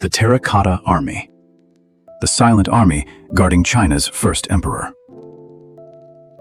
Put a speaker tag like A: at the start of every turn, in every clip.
A: The Terracotta Army, the silent army guarding China's first emperor.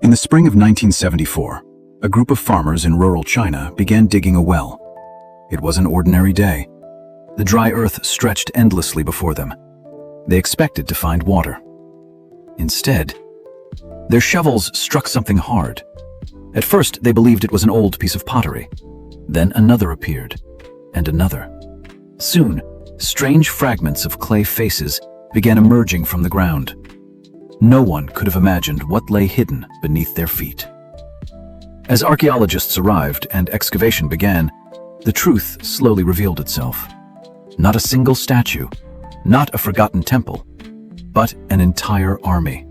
A: In the spring of 1974, a group of farmers in rural China began digging a well. It was an ordinary day. The dry earth stretched endlessly before them. They expected to find water. Instead, their shovels struck something hard. At first, they believed it was an old piece of pottery. Then another appeared, and another. Soon, strange fragments of clay faces began emerging from the ground. No one could have imagined what lay hidden beneath their feet. As archaeologists arrived and excavation began, the truth slowly revealed itself. Not a single statue, not a forgotten temple, but an entire army.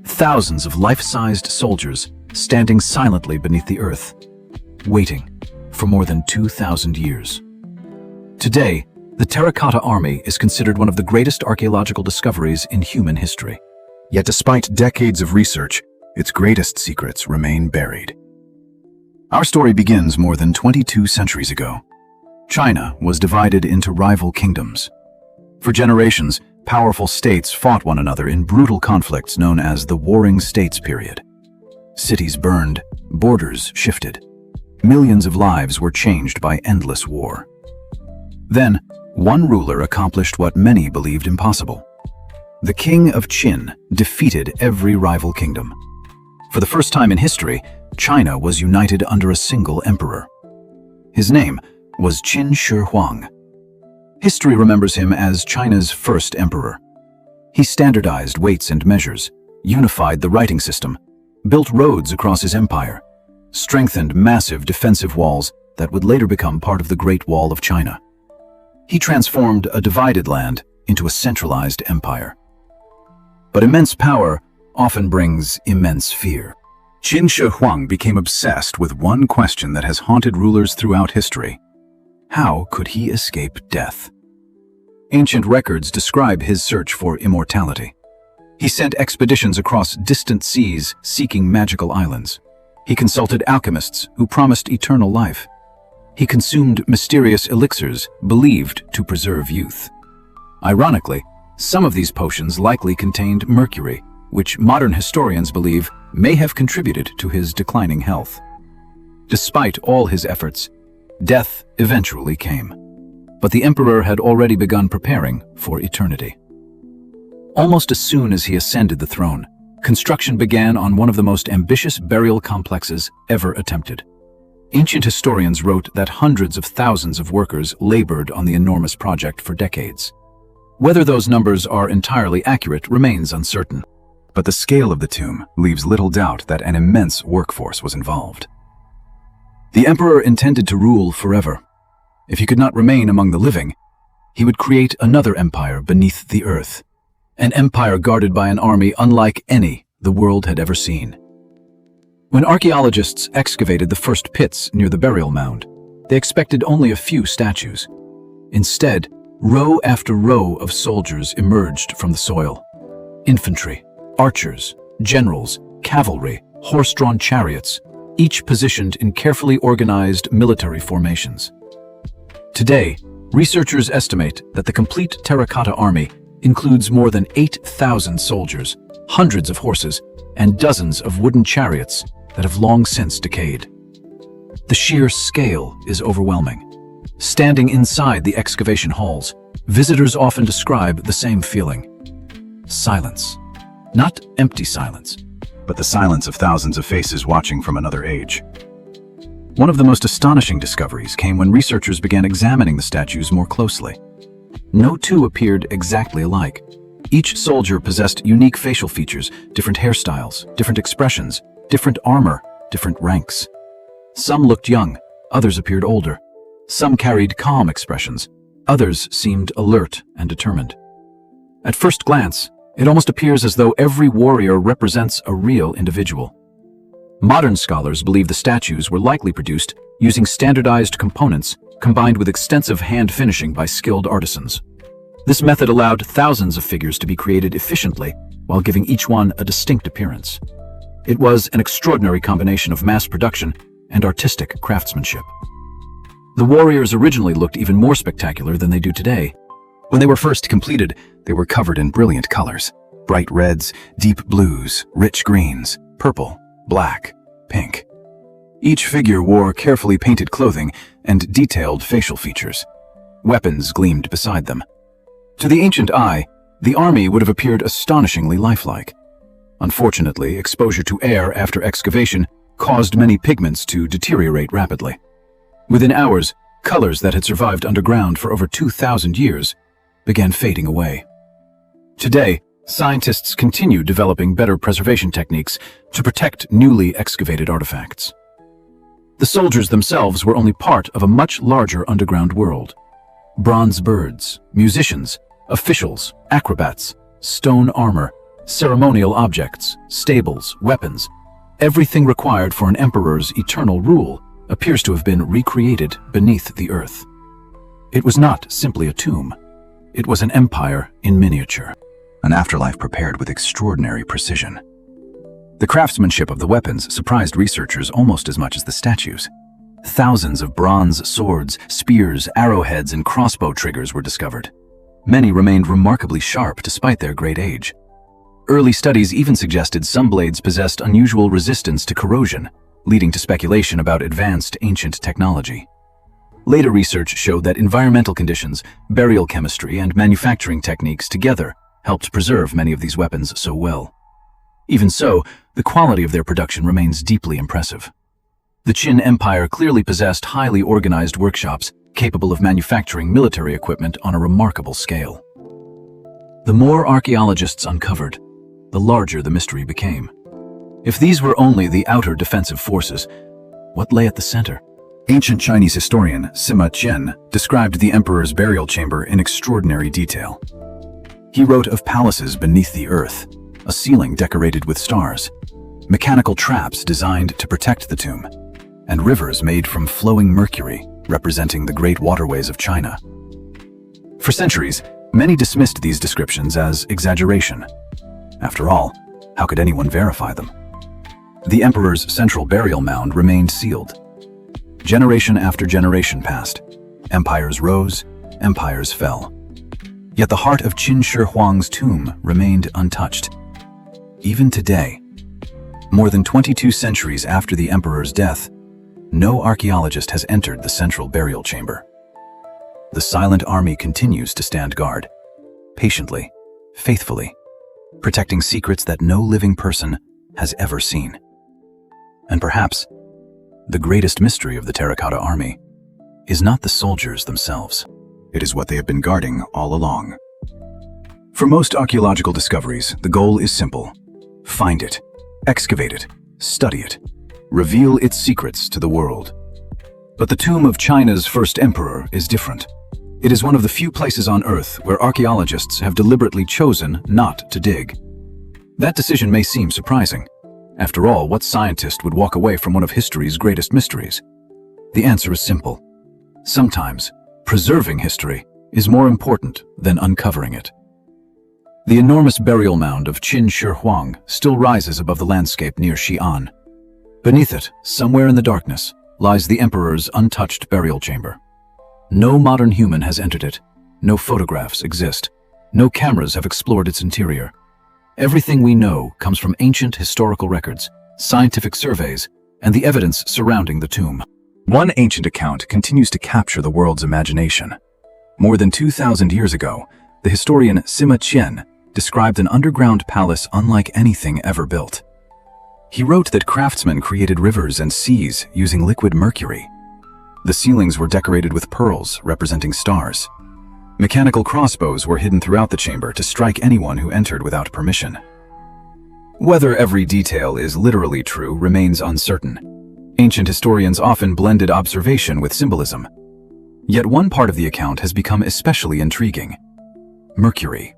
A: Thousands of life-sized soldiers standing silently beneath the earth, waiting for more than 2,000 years. Today, the Terracotta Army is considered one of the greatest archaeological discoveries in human history. Yet despite decades of research, its greatest secrets remain buried. Our story begins more than 22 centuries ago. China was divided into rival kingdoms. For generations, powerful states fought one another in brutal conflicts known as the Warring States period. Cities burned, borders shifted. Millions of lives were changed by endless war. Then, one ruler accomplished what many believed impossible. The king of Qin defeated every rival kingdom. For the first time in history, China was united under a single emperor. His name was Qin Shi Huang. History remembers him as China's first emperor. He standardized weights and measures, unified the writing system, built roads across his empire, strengthened massive defensive walls that would later become part of the Great Wall of China. He transformed a divided land into a centralized empire. But immense power often brings immense fear. Qin Shi Huang became obsessed with one question that has haunted rulers throughout history. How could he escape death? Ancient records describe his search for immortality. He sent expeditions across distant seas seeking magical islands. He consulted alchemists who promised eternal life. He consumed mysterious elixirs believed to preserve youth. Ironically, some of these potions likely contained mercury, which modern historians believe may have contributed to his declining health. Despite all his efforts, death eventually came. But the emperor had already begun preparing for eternity. Almost as soon as he ascended the throne, construction began on one of the most ambitious burial complexes ever attempted. Ancient historians wrote that hundreds of thousands of workers labored on the enormous project for decades. Whether those numbers are entirely accurate remains uncertain, but the scale of the tomb leaves little doubt that an immense workforce was involved. The emperor intended to rule forever. If he could not remain among the living, he would create another empire beneath the earth, an empire guarded by an army unlike any the world had ever seen. When archaeologists excavated the first pits near the burial mound, they expected only a few statues. Instead, row after row of soldiers emerged from the soil. Infantry, archers, generals, cavalry, horse-drawn chariots, each positioned in carefully organized military formations. Today, researchers estimate that the complete Terracotta Army includes more than 8,000 soldiers, hundreds of horses, and dozens of wooden chariots that have long since decayed. The sheer scale is overwhelming. Standing inside the excavation halls, visitors often describe the same feeling. Silence. Not empty silence, but the silence of thousands of faces watching from another age. One of the most astonishing discoveries came when researchers began examining the statues more closely. No two appeared exactly alike. Each soldier possessed unique facial features, different hairstyles, different expressions, different armor, different ranks. Some looked young, others appeared older. Some carried calm expressions, others seemed alert and determined. At first glance, it almost appears as though every warrior represents a real individual. Modern scholars believe the statues were likely produced using standardized components combined with extensive hand finishing by skilled artisans. This method allowed thousands of figures to be created efficiently while giving each one a distinct appearance. It was an extraordinary combination of mass production and artistic craftsmanship. The warriors originally looked even more spectacular than they do today. When they were first completed, they were covered in brilliant colors: bright reds, deep blues, rich greens, purple, black, pink. Each figure wore carefully painted clothing and detailed facial features. Weapons gleamed beside them. To the ancient eye, the army would have appeared astonishingly lifelike. Unfortunately, exposure to air after excavation caused many pigments to deteriorate rapidly. Within hours, colors that had survived underground for over 2,000 years began fading away. Today, scientists continue developing better preservation techniques to protect newly excavated artifacts. The soldiers themselves were only part of a much larger underground world. Bronze birds, musicians, officials, acrobats, stone armor, ceremonial objects, stables, weapons, everything required for an emperor's eternal rule appears to have been recreated beneath the earth. It was not simply a tomb. It was an empire in miniature, an afterlife prepared with extraordinary precision. The craftsmanship of the weapons surprised researchers almost as much as the statues. Thousands of bronze swords, spears, arrowheads, and crossbow triggers were discovered. Many remained remarkably sharp despite their great age. Early studies even suggested some blades possessed unusual resistance to corrosion, leading to speculation about advanced ancient technology. Later research showed that environmental conditions, burial chemistry, and manufacturing techniques together helped preserve many of these weapons so well. Even so, the quality of their production remains deeply impressive. The Qin Empire clearly possessed highly organized workshops capable of manufacturing military equipment on a remarkable scale. The more archaeologists uncovered, the larger the mystery became. If these were only the outer defensive forces, what lay at the center? Ancient Chinese historian Sima Qian described the emperor's burial chamber in extraordinary detail. He wrote of palaces beneath the earth, a ceiling decorated with stars, mechanical traps designed to protect the tomb, and rivers made from flowing mercury, representing the great waterways of China. For centuries, many dismissed these descriptions as exaggeration. After all, how could anyone verify them? The emperor's central burial mound remained sealed. Generation after generation passed. Empires rose, empires fell. Yet the heart of Qin Shi Huang's tomb remained untouched. Even today, more than 22 centuries after the emperor's death, no archaeologist has entered the central burial chamber. The silent army continues to stand guard, patiently, faithfully, protecting secrets that no living person has ever seen. And perhaps, the greatest mystery of the Terracotta Army is not the soldiers themselves. It is what they have been guarding all along. For most archaeological discoveries, the goal is simple: find it, excavate it, study it, reveal its secrets to the world. But the tomb of China's first emperor is different. It is one of the few places on Earth where archaeologists have deliberately chosen not to dig. That decision may seem surprising. After all, what scientist would walk away from one of history's greatest mysteries? The answer is simple. Sometimes, preserving history is more important than uncovering it. The enormous burial mound of Qin Shi Huang still rises above the landscape near Xi'an. Beneath it, somewhere in the darkness, lies the emperor's untouched burial chamber. No modern human has entered it. No photographs exist. No cameras have explored its interior. Everything we know comes from ancient historical records, scientific surveys, and the evidence surrounding the tomb. One ancient account continues to capture the world's imagination. More than 2,000 years ago, the historian Sima Qian described an underground palace unlike anything ever built. He wrote that craftsmen created rivers and seas using liquid mercury. The ceilings were decorated with pearls representing stars. Mechanical crossbows were hidden throughout the chamber to strike anyone who entered without permission. Whether every detail is literally true remains uncertain. Ancient historians often blended observation with symbolism. Yet one part of the account has become especially intriguing: mercury.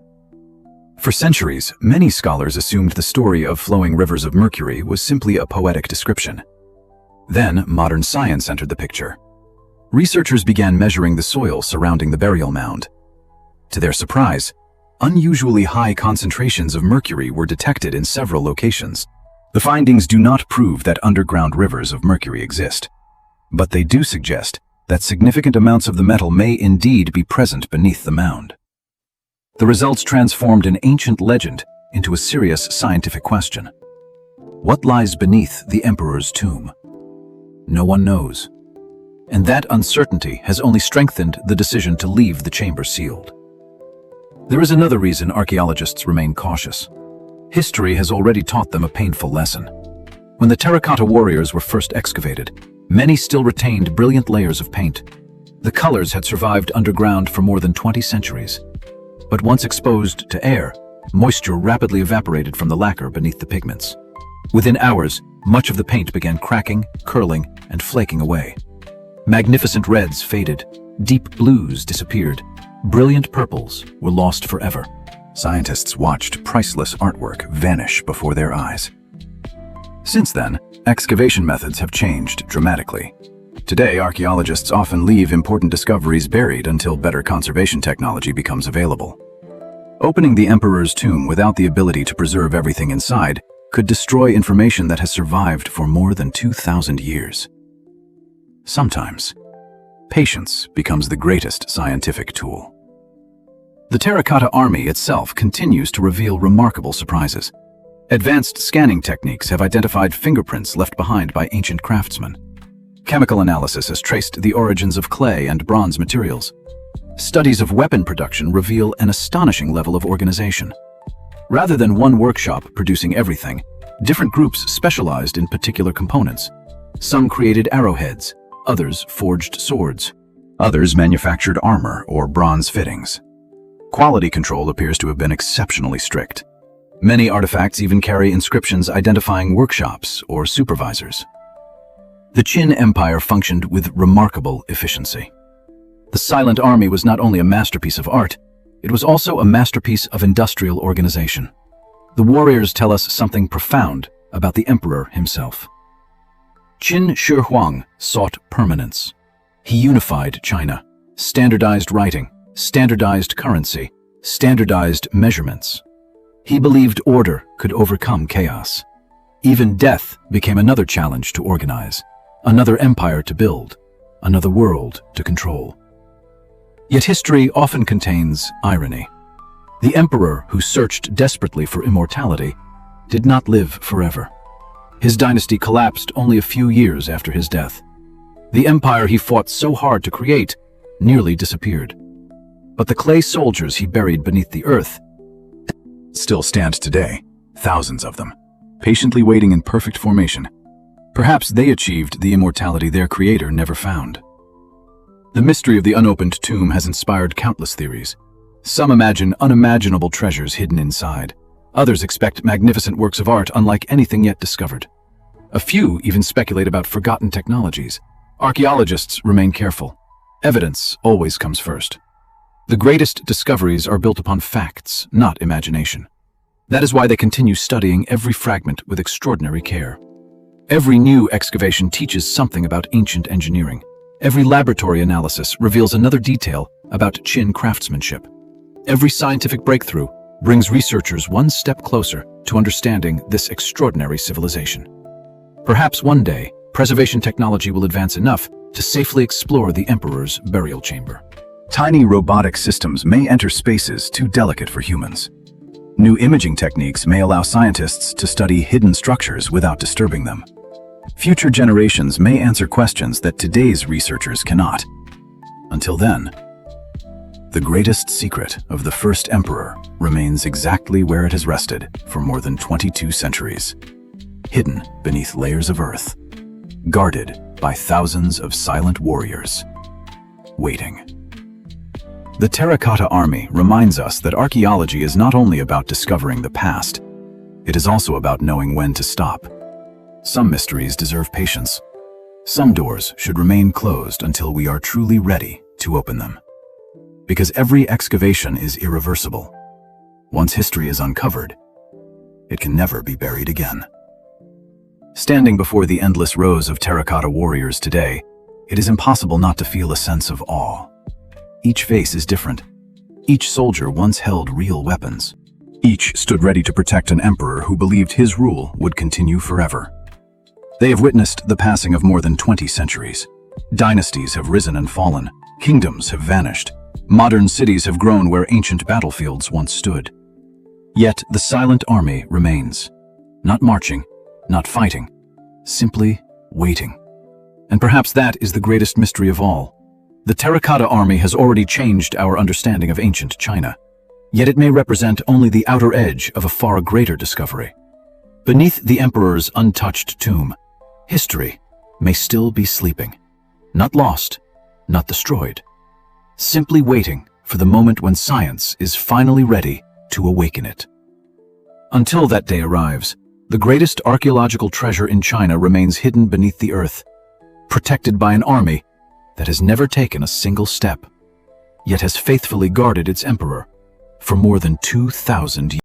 A: For centuries, many scholars assumed the story of flowing rivers of mercury was simply a poetic description. Then, modern science entered the picture. Researchers began measuring the soil surrounding the burial mound. To their surprise, unusually high concentrations of mercury were detected in several locations. The findings do not prove that underground rivers of mercury exist, but they do suggest that significant amounts of the metal may indeed be present beneath the mound. The results transformed an ancient legend into a serious scientific question. What lies beneath the emperor's tomb? No one knows. And that uncertainty has only strengthened the decision to leave the chamber sealed. There is another reason archaeologists remain cautious. History has already taught them a painful lesson. When the terracotta warriors were first excavated, many still retained brilliant layers of paint. The colors had survived underground for more than 20 centuries. But once exposed to air, moisture rapidly evaporated from the lacquer beneath the pigments. Within hours, much of the paint began cracking, curling, and flaking away. Magnificent reds faded, deep blues disappeared, brilliant purples were lost forever. Scientists watched priceless artwork vanish before their eyes. Since then, excavation methods have changed dramatically. Today, archaeologists often leave important discoveries buried until better conservation technology becomes available. Opening the emperor's tomb without the ability to preserve everything inside could destroy information that has survived for more than 2,000 years. Sometimes, patience becomes the greatest scientific tool. The Terracotta Army itself continues to reveal remarkable surprises. Advanced scanning techniques have identified fingerprints left behind by ancient craftsmen. Chemical analysis has traced the origins of clay and bronze materials. Studies of weapon production reveal an astonishing level of organization. Rather than one workshop producing everything, different groups specialized in particular components. Some created arrowheads, others forged swords, others manufactured armor or bronze fittings. Quality control appears to have been exceptionally strict. Many artifacts even carry inscriptions identifying workshops or supervisors. The Qin Empire functioned with remarkable efficiency. The Silent Army was not only a masterpiece of art, it was also a masterpiece of industrial organization. The warriors tell us something profound about the emperor himself. Qin Shi Huang sought permanence. He unified China, standardized writing, standardized currency, standardized measurements. He believed order could overcome chaos. Even death became another challenge to organize, another empire to build, another world to control. Yet history often contains irony. The emperor who searched desperately for immortality did not live forever. His dynasty collapsed only a few years after his death. The empire he fought so hard to create nearly disappeared. But the clay soldiers he buried beneath the earth still stand today, thousands of them, patiently waiting in perfect formation. Perhaps they achieved the immortality their creator never found. The mystery of the unopened tomb has inspired countless theories. Some imagine unimaginable treasures hidden inside. Others expect magnificent works of art unlike anything yet discovered. A few even speculate about forgotten technologies. Archaeologists remain careful. Evidence always comes first. The greatest discoveries are built upon facts, not imagination. That is why they continue studying every fragment with extraordinary care. Every new excavation teaches something about ancient engineering. Every laboratory analysis reveals another detail about Qin craftsmanship. Every scientific breakthrough brings researchers one step closer to understanding this extraordinary civilization. Perhaps one day, preservation technology will advance enough to safely explore the emperor's burial chamber. Tiny robotic systems may enter spaces too delicate for humans. New imaging techniques may allow scientists to study hidden structures without disturbing them. Future generations may answer questions that today's researchers cannot. Until then, the greatest secret of the first emperor remains exactly where it has rested for more than 22 centuries, hidden beneath layers of earth, guarded by thousands of silent warriors, waiting. The Terracotta Army reminds us that archaeology is not only about discovering the past, it is also about knowing when to stop. Some mysteries deserve patience. Some doors should remain closed until we are truly ready to open them. Because every excavation is irreversible. Once history is uncovered, it can never be buried again. Standing before the endless rows of terracotta warriors today, it is impossible not to feel a sense of awe. Each face is different. Each soldier once held real weapons. Each stood ready to protect an emperor who believed his rule would continue forever. They have witnessed the passing of more than 20 centuries. Dynasties have risen and fallen. Kingdoms have vanished. Modern cities have grown where ancient battlefields once stood. Yet the silent army remains. Not marching, not fighting, simply waiting. And perhaps that is the greatest mystery of all. The Terracotta Army has already changed our understanding of ancient China. Yet it may represent only the outer edge of a far greater discovery. Beneath the emperor's untouched tomb, history may still be sleeping. Not lost, not destroyed. Simply waiting for the moment when science is finally ready to awaken it. Until that day arrives, the greatest archaeological treasure in China remains hidden beneath the earth, protected by an army that has never taken a single step, yet has faithfully guarded its emperor for more than 2,000 years.